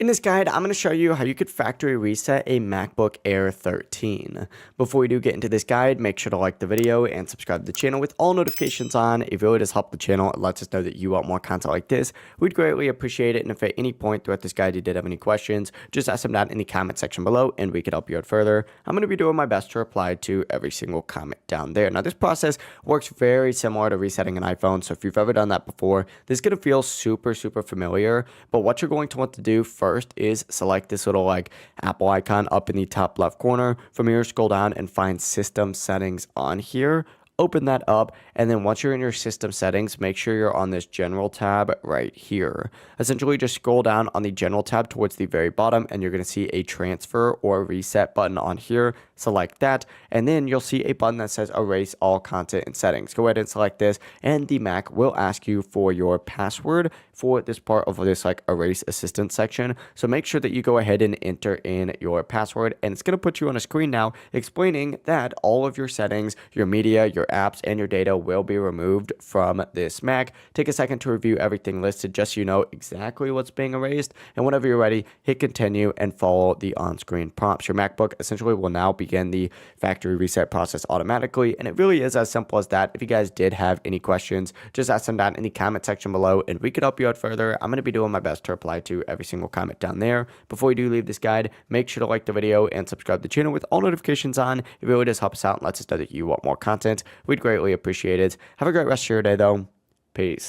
In this guide, I'm going to show you how you could factory reset a MacBook Air 13. Before we do get into this guide, make sure to like the video and subscribe to the channel with all notifications on. It really does help the channel. It lets us know that you want more content like this. We'd greatly appreciate it. And if at any point throughout this guide you did have any questions, just ask them down in the comment section below and we could help you out further. I'm going to be doing my best to reply to every single comment down there. Now, this process works very similar to resetting an iPhone. So if you've ever done that before, this is going to feel super familiar. But what you're going to want to do first is select this little Apple icon up in the top left corner. From here, scroll down and find system settings on here. Open that up, and then once you're in your system settings, make sure you're on this general tab right here. Essentially, just scroll down on the general tab towards the very bottom, and you're going to see a transfer or reset button on here. Select that, and then you'll see a button that says erase all content and settings. Go ahead and select this, and the Mac will ask you for your password for this part of this erase assistant section. So make sure that you go ahead and enter in your password, and it's going to put you on a screen now explaining that all of your settings, your media, your apps, and your data will be removed from this Mac. Take a second to review everything listed just so you know exactly what's being erased, and whenever you're ready, hit continue and follow the on-screen prompts. Your MacBook essentially will now begin the factory reset process automatically, and it really is as simple as that. If you guys did have any questions, just ask them down in the comment section below and we could help you out further. I'm going to be doing my best to reply to every single comment down there. Before you do leave this guide, make sure to like the video and subscribe to the channel with all notifications on. It really does help us out and lets us know that you want more content. We'd greatly appreciate it. Have a great rest of your day though. Peace.